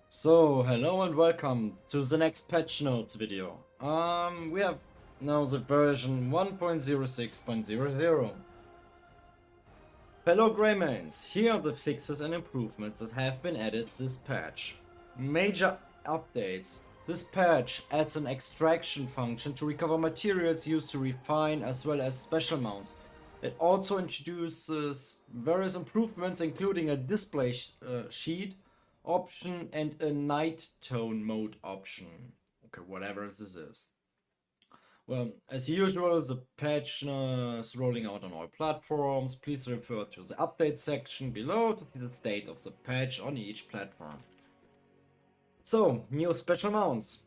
So, hello and welcome to the next patch notes video. We have now the version 1.06.00. Fellow Greymanes, here are the fixes and improvements that have been added this patch. Major updates. This patch adds an extraction function to recover materials used to refine as well as special mounts. It also introduces various improvements including a display sheet option and a night tone mode option. Okay, whatever this is. Well, as usual, the patch is rolling out on all platforms. Please refer to the update section below to see the state of the patch on each platform. So, new special mounts.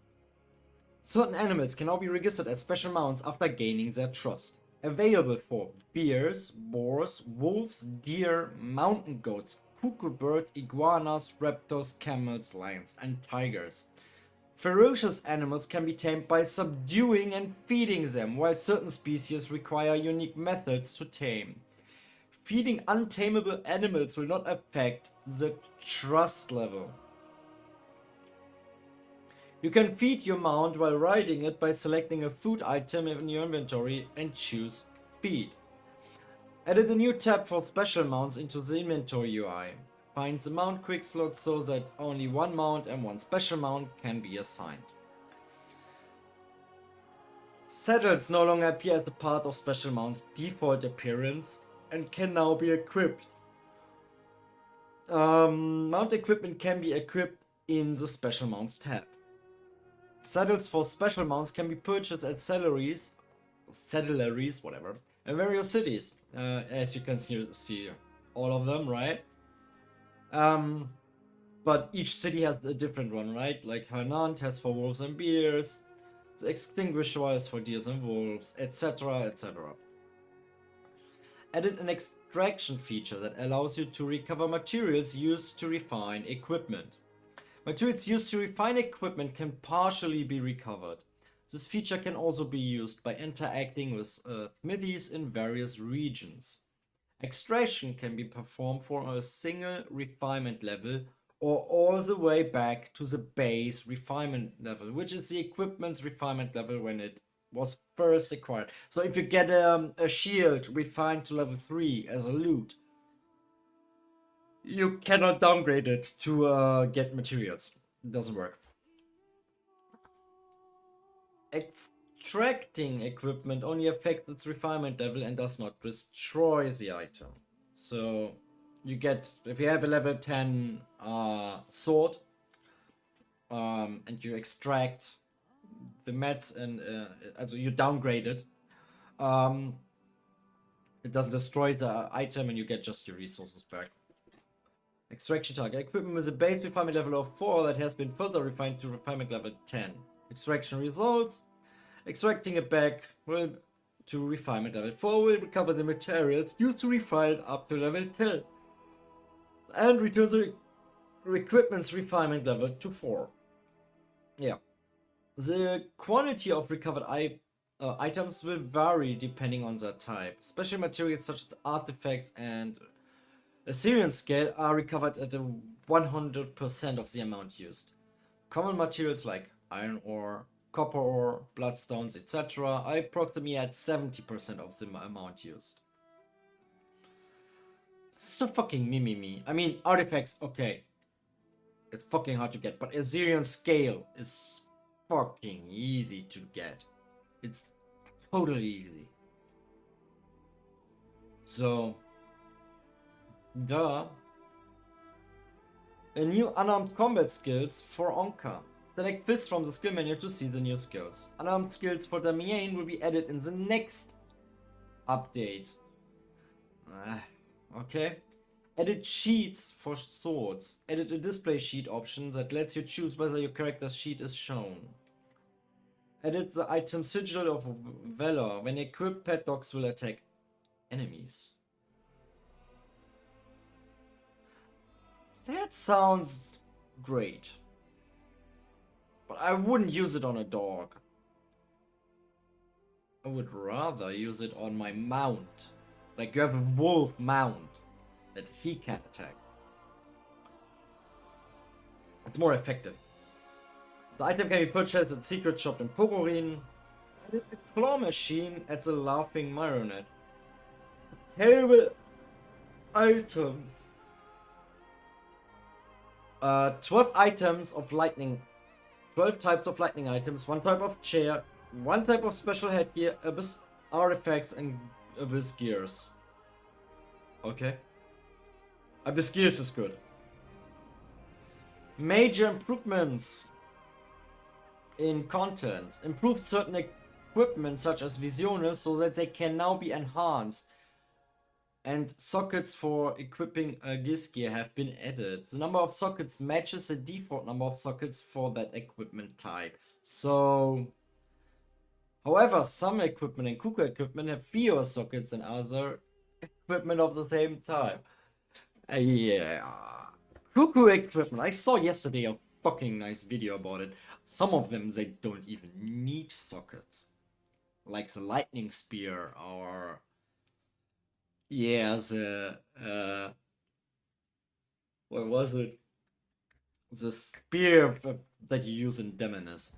Certain animals can now be registered as special mounts after gaining their trust. Available for bears, boars, wolves, deer, mountain goats, cuckoo birds, iguanas, raptors, camels, lions, and tigers. Ferocious animals can be tamed by subduing and feeding them, while certain species require unique methods to tame. Feeding untamable animals will not affect the trust level. You can feed your mount while riding it by selecting a food item in your inventory and choose Feed. Added a new tab for special mounts into the inventory UI. Find the mount quick slot so that only one mount and one special mount can be assigned. Saddles no longer appear as a part of special mounts' default appearance and can now be equipped. Mount equipment can be equipped in the special mounts tab. Saddles for special mounts can be purchased at saddleries, whatever, in various cities. As you can see all of them, right? But each city has a different one, right? Like Hernant has for wolves and bears, the Extinguisher is for deers and wolves, etc. etc. Added an extraction feature that allows you to recover materials used to refine equipment. Materials used to refine equipment can partially be recovered. This feature can also be used by interacting with smithies in various regions. Extraction can be performed for a single refinement level or all the way back to the base refinement level, which is the equipment's refinement level when it was first acquired. So if you get a shield refined to level 3 as a loot, you cannot downgrade it to get materials. It doesn't work. Extracting equipment only affects its refinement level and does not destroy the item. So you get, if you have a level 10 sword and you extract the mats and also you downgrade it, it doesn't destroy the item and you get just your resources back. Extraction target. Equipment with a base refinement level of 4 that has been further refined to refinement level 10. Extraction results. Extracting it back to refinement level 4 will recover the materials used to refine it up to level 10. And returns the equipment's refinement level to 4. Yeah. The quantity of recovered items will vary depending on their type. Special materials such as artifacts and Assyrian scale are recovered at 100% of the amount used. Common materials like iron ore, copper ore, bloodstones, etc. are approximately at 70% of the amount used. It's so fucking me. I mean, artifacts, okay. It's fucking hard to get, but Assyrian scale is fucking easy to get. It's totally easy. So, duh. A new unarmed combat skills for Onka. Select this from the skill menu to see the new skills. Unarmed skills for Damian will be added in the next update. Okay. Added sheets for swords. Added a display sheet option that lets you choose whether your character's sheet is shown. Added the item Sigil of Valor. When equipped, pet dogs will attack enemies. That sounds great. But I wouldn't use it on a dog. I would rather use it on my mount. Like you have a wolf mount that he can attack. It's more effective. The item can be purchased at secret shop in Pogorin. The claw machine adds a laughing marionette. Terrible items. 12 items of lightning. 12 types of lightning items, 1 type of chair, 1 type of special headgear, abyss artifacts, and abyss gears. Okay. Abyss gears is good. Major improvements in content. Improved certain equipment such as visiones so that they can now be enhanced. And sockets for equipping a GIS gear have been added. The number of sockets matches the default number of sockets for that equipment type. So, however, some equipment and Kuku equipment have fewer sockets than other equipment of the same type. Yeah. Kuku equipment. I saw yesterday a fucking nice video about it. Some of them, they don't even need sockets. Like the lightning spear or... yeah, what was it? The spear that you use in Demoness.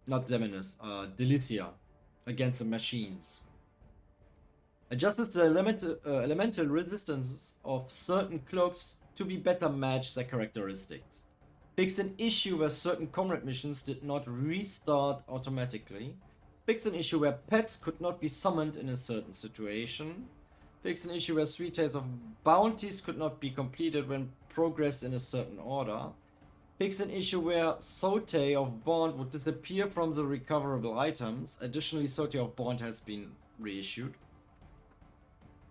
Not Demoness, Delicia. Against the machines. Adjusts the elemental resistances of certain cloaks to be better match their characteristics. Fix an issue where certain comrade missions did not restart automatically. Fix an issue where pets could not be summoned in a certain situation. Fix an issue where 3 tales of bounties could not be completed when progressed in a certain order. Fix an issue where Sote of Bond would disappear from the recoverable items. Additionally, Sote of Bond has been reissued.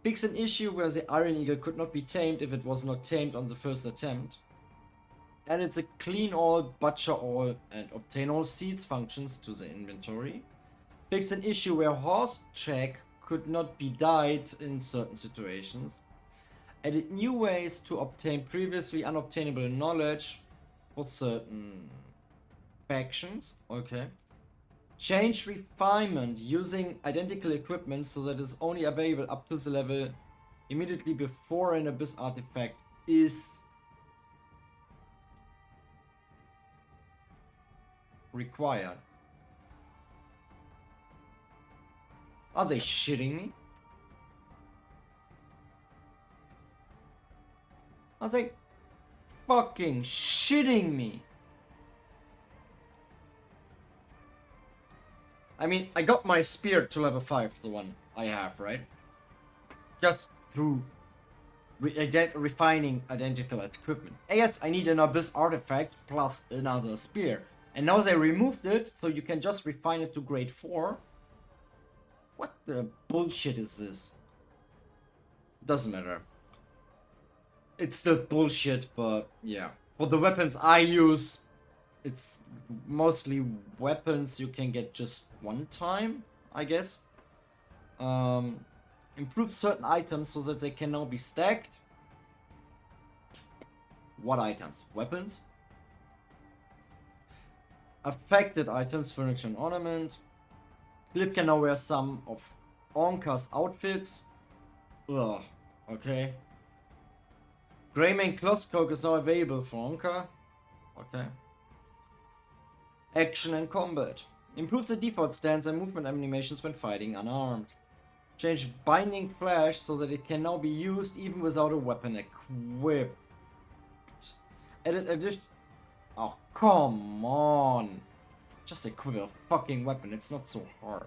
Fix an issue where the Iron Eagle could not be tamed if it was not tamed on the first attempt. Added the clean all, butcher all, and obtain all seeds functions to the inventory. Fix an issue where horse track could not be dyed in certain situations. Added new ways to obtain previously unobtainable knowledge for certain factions. Okay. Change refinement using identical equipment so that it's only available up to the level immediately before an abyss artifact is required. Are they shitting me? Are they fucking shitting me? I mean, I got my spear to level 5, the one I have, right? Just through refining identical equipment. Yes, I need an abyss artifact plus another spear. And now they removed it, so you can just refine it to grade 4. What the bullshit is this? Doesn't matter. It's still bullshit, but yeah. For the weapons I use, it's mostly weapons you can get just one time, I guess. Improve certain items so that they can now be stacked. What items? Weapons? Affected items, furniture and ornament. Cliff can now wear some of Onka's outfits. Ugh, okay. Greymane Clothcoat is now available for Onka. Okay. Action and combat. Improves the default stance and movement animations when fighting unarmed. Change Binding Flash so that it can now be used even without a weapon equipped. Added addition. Oh, come on. Just equip a fucking weapon, it's not so hard.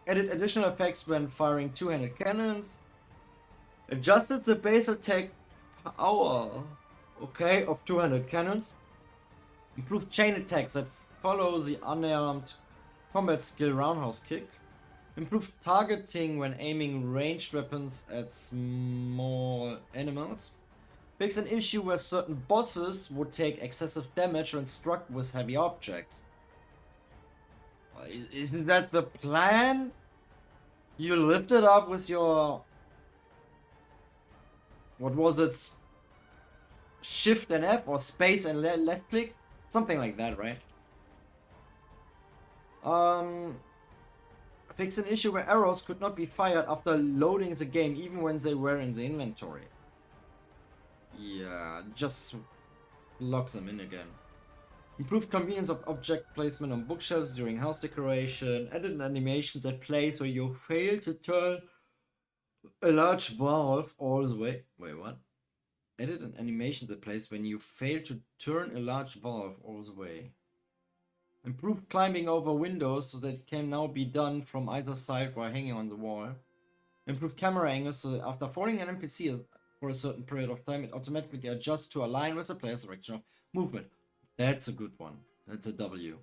Added additional effects when firing two-handed cannons. Adjusted the base attack power, okay, of two-handed cannons. Improved chain attacks that follow the unarmed combat skill roundhouse kick. Improved targeting when aiming ranged weapons at small animals. Fix an issue where certain bosses would take excessive damage when struck with heavy objects. Isn't that the plan? You lift it up with your... what was it? Shift and F or space and left click? Something like that, right? Fix an issue where arrows could not be fired after loading the game even when they were in the inventory. Yeah, just locks them in again. Improved convenience of object placement on bookshelves during house decoration. Added an animation that plays where you fail to turn a large valve all the way. Wait, what? Added an animation that plays when you fail to turn a large valve all the way. Improved climbing over windows so that it can now be done from either side while hanging on the wall. Improved camera angles so that after following an NPC for a certain period of time, it automatically adjusts to align with the player's direction of movement. That's a good one. That's a W.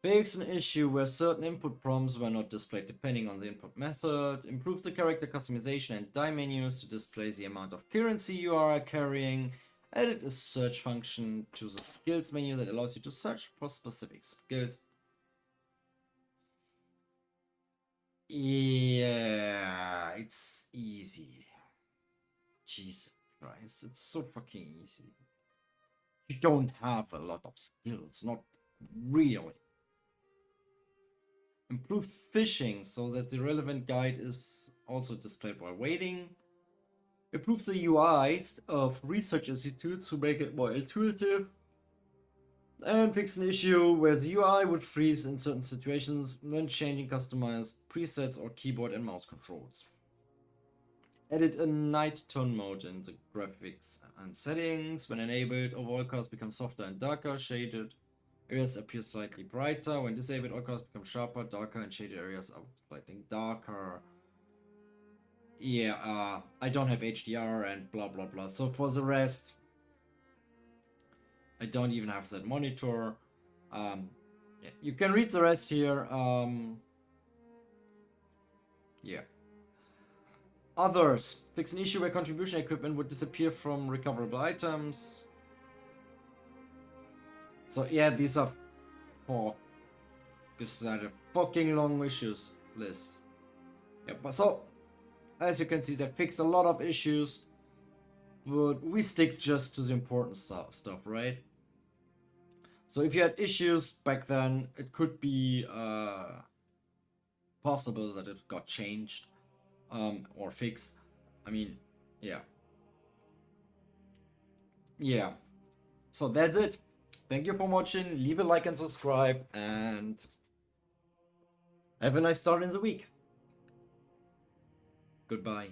Fix an issue where certain input prompts were not displayed depending on the input method. Improve the character customization and die menus to display the amount of currency you are carrying. Added a search function to the skills menu that allows you to search for specific skills. Yeah, it's easy. Jesus Christ, it's so fucking easy. You don't have a lot of skills, not really. Improved fishing so that the relevant guide is also displayed while waiting. Improve the UI of research institutes to make it more intuitive. And fix an issue where the UI would freeze in certain situations when changing customized presets or keyboard and mouse controls. Edit a night tone mode in the graphics and settings. When enabled, overall colors become softer and darker shaded. Areas appear slightly brighter. When disabled, all colors become sharper, darker, and shaded areas are slightly darker. Yeah, I don't have HDR and blah blah blah. So for the rest, I don't even have that monitor. Yeah, you can read the rest here. Yeah. Others. Fix an issue where contribution equipment would disappear from recoverable items. So yeah, these are four. This is a fucking long wishes list. Yeah, but so as you can see, they fix a lot of issues, but we stick just to the important stuff, right? So if you had issues back then, it could be possible that it got changed or fixed. I mean, yeah. Yeah. So that's it. Thank you for watching. Leave a like and subscribe, and have a nice start in the week. Goodbye.